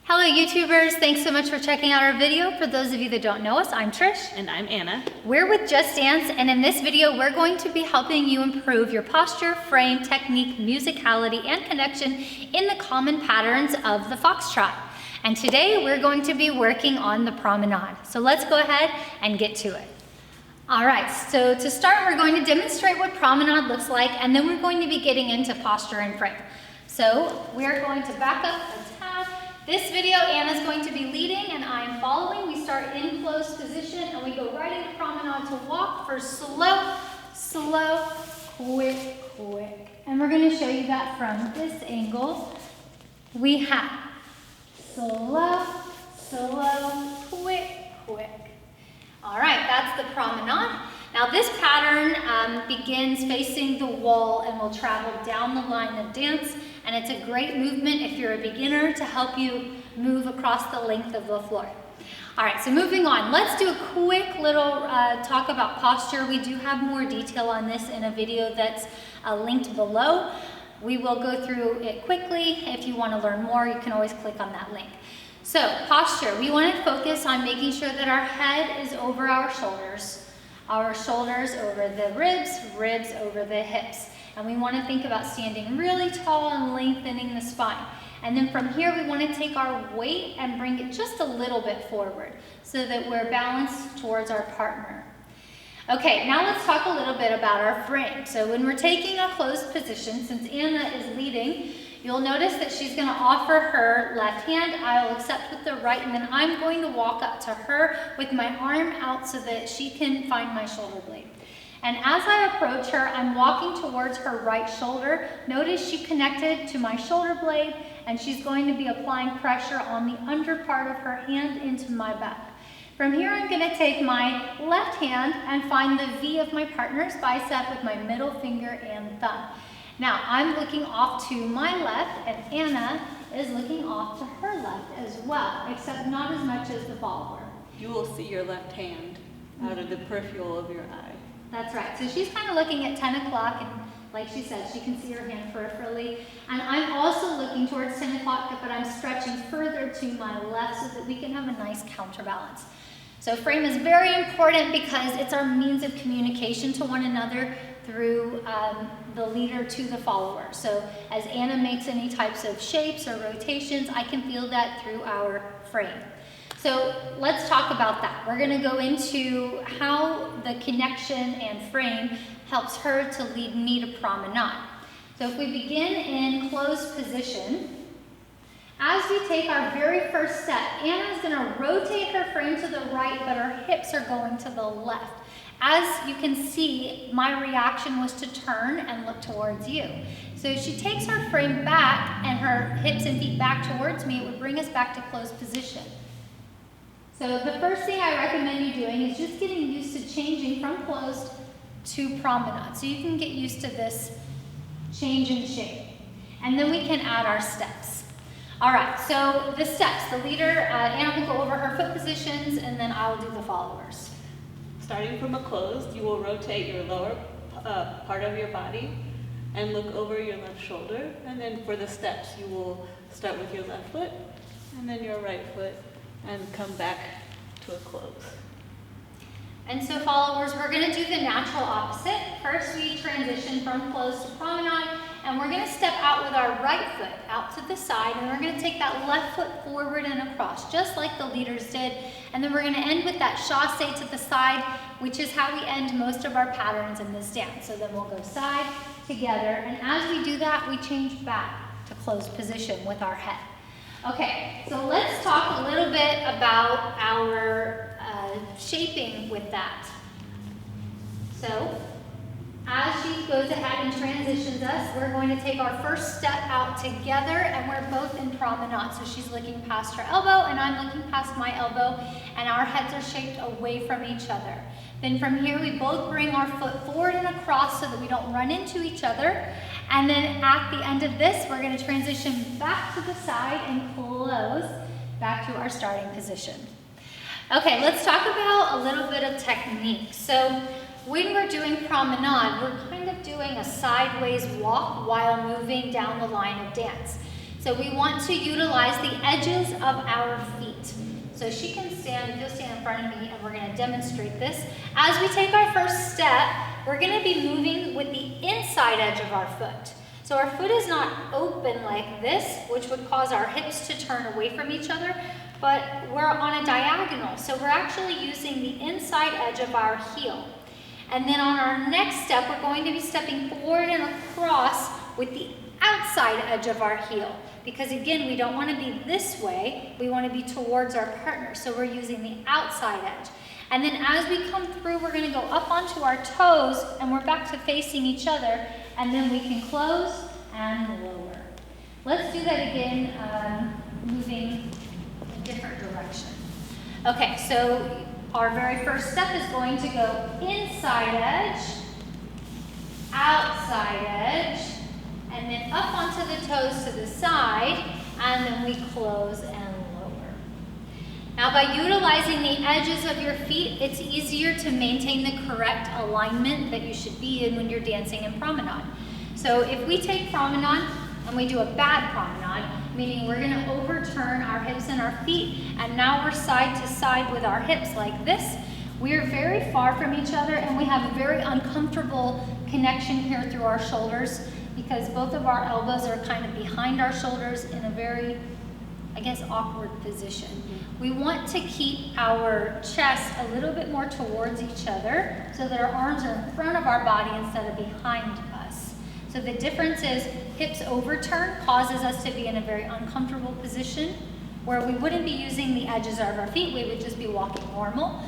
Hello YouTubers, thanks so much for checking out our video. For those of you that don't know us, I'm Trish. And I'm Anna. We're with Just Dance, and in this video we're going to be helping you improve your posture, frame, technique, musicality, and connection in the common patterns of the Foxtrot. And today we're going to be working on the promenade. So let's go ahead and get to it. All right, so to start we're going to demonstrate what promenade looks like, and then we're going to be getting into posture and frame. So we're going to back up a tab. This video, Anna's going to be leading and I'm following. We start in closed position and we go right into promenade to walk for slow, slow, quick, quick. And we're going to show you that from this angle. We have slow, slow, quick, quick. All right, that's the promenade. Now this pattern begins facing the wall and will travel down the line of dance, and it's a great movement if you're a beginner to help you move across the length of the floor. All right, so moving on, let's do a quick little talk about posture. We do have more detail on this in a video that's linked below. We will go through it quickly. If you want to learn more, you can always click on that link. So posture, we want to focus on making sure that our head is over our shoulders over the ribs, ribs over the hips. And we want to think about standing really tall and lengthening the spine. And then from here, we want to take our weight and bring it just a little bit forward so that we're balanced towards our partner. Okay, now let's talk a little bit about our frame. So when we're taking a closed position, since Anna is leading, you'll notice that she's going to offer her left hand. I will accept with the right, and then I'm going to walk up to her with my arm out so that she can find my shoulder blade. And as I approach her, I'm walking towards her right shoulder. Notice she connected to my shoulder blade, and she's going to be applying pressure on the under part of her hand into my back. From here, I'm going to take my left hand and find the V of my partner's bicep with my middle finger and thumb. Now, I'm looking off to my left, and Anna is looking off to her left as well, except not as much as the follower. You will see your left hand out of the peripheral of your eye. That's right. So she's kind of looking at 10 o'clock, and like she said, she can see her hand peripherally. And I'm also looking towards 10 o'clock, but I'm stretching further to my left so that we can have a nice counterbalance. So frame is very important because it's our means of communication to one another through the leader to the follower. So as Anna makes any types of shapes or rotations, I can feel that through our frame. So let's talk about that. We're going to go into how the connection and frame helps her to lead me to promenade. So if we begin in closed position, as we take our very first step, Anna is going to rotate her frame to the right, but her hips are going to the left. As you can see, my reaction was to turn and look towards you. So if she takes her frame back and her hips and feet back towards me, it would bring us back to closed position. So the first thing I recommend you doing is just getting used to changing from closed to promenade. So you can get used to this change in shape. And then we can add our steps. All right, so the steps. The leader, Anna will go over her foot positions, and then I will do the followers. Starting from a closed, you will rotate your lower part of your body and look over your left shoulder. And then for the steps, you will start with your left foot and then your right foot and come back to a close. And so followers, we're going to do the natural opposite. First, we transition from closed to promenade, and we're going to step out with our right foot out to the side, and we're going to take that left foot forward and across, just like the leaders did. And then we're going to end with that chassé to the side, which is how we end most of our patterns in this dance. So then we'll go side, together, and as we do that, we change back to closed position with our head. Okay, so let's talk a little bit about our shaping with that. So, as she goes ahead and transitions us, we're going to take our first step out together, and we're both in promenade. So she's looking past her elbow, and I'm looking past my elbow, and our heads are shaped away from each other. Then from here, we both bring our foot forward and across so that we don't run into each other. And then at the end of this, we're going to transition back to the side and close back to our starting position. Okay, let's talk about a little bit of technique. So when we're doing promenade, we're kind of doing a sideways walk while moving down the line of dance. So we want to utilize the edges of our feet. So she can stand, if you'll stand in front of me, and we're going to demonstrate this. As we take our first step, we're going to be moving with the inside edge of our foot. So our foot is not open like this, which would cause our hips to turn away from each other, but we're on a diagonal. So we're actually using the inside edge of our heel. And then on our next step, we're going to be stepping forward and across with the outside edge of our heel. Because again, we don't want to be this way, we want to be towards our partner. So we're using the outside edge. And then as we come through, we're going to go up onto our toes, and we're back to facing each other, and then we can close and lower. Let's do that again, moving a different direction. Okay, so our very first step is going to go inside edge, outside edge, and then up onto the toes to the side, and then we close and lower. Now by utilizing the edges of your feet, it's easier to maintain the correct alignment that you should be in when you're dancing in promenade. So if we take promenade and we do a bad promenade, meaning we're gonna overturn our hips and our feet, and now we're side to side with our hips like this, we're very far from each other, and we have a very uncomfortable connection here through our shoulders, because both of our elbows are kind of behind our shoulders in a very, I guess, awkward position. We want to keep our chest a little bit more towards each other so that our arms are in front of our body instead of behind us. So the difference is hips overturn causes us to be in a very uncomfortable position where we wouldn't be using the edges of our feet, we would just be walking normal.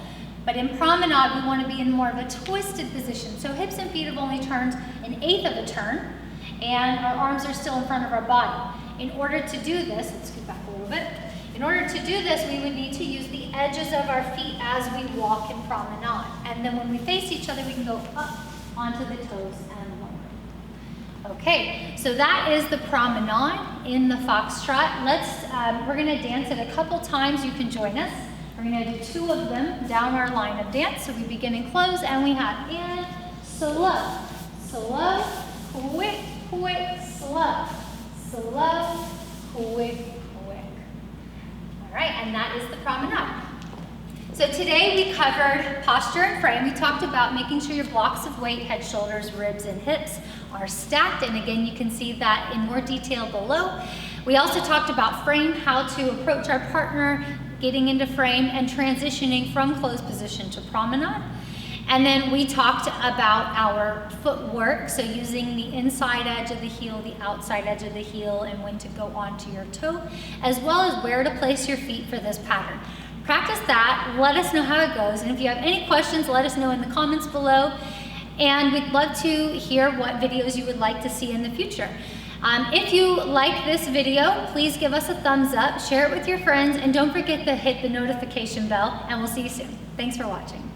But in promenade, we want to be in more of a twisted position. So hips and feet have only turned 1/8 of a turn, and our arms are still in front of our body. In order to do this, let's scoot back a little bit. In order to do this, we would need to use the edges of our feet as we walk in promenade. And then when we face each other, we can go up onto the toes and lower. Okay, so that is the promenade in the Foxtrot. We're gonna dance it a couple times. You can join us. We're gonna do 2 of them down our line of dance. So we begin and close, and we have in, slow, slow, quick, quick, slow, slow, quick, quick. All right, and that is the promenade. So today we covered posture and frame. We talked about making sure your blocks of weight, head, shoulders, ribs, and hips are stacked. And again, you can see that in more detail below. We also talked about frame, how to approach our partner, getting into frame, and transitioning from closed position to promenade. And then we talked about our footwork, so using the inside edge of the heel, the outside edge of the heel, and when to go onto your toe, as well as where to place your feet for this pattern. Practice that, let us know how it goes, and if you have any questions, let us know in the comments below, and we'd love to hear what videos you would like to see in the future. If you like this video, please give us a thumbs up, share it with your friends, and don't forget to hit the notification bell, and we'll see you soon. Thanks for watching.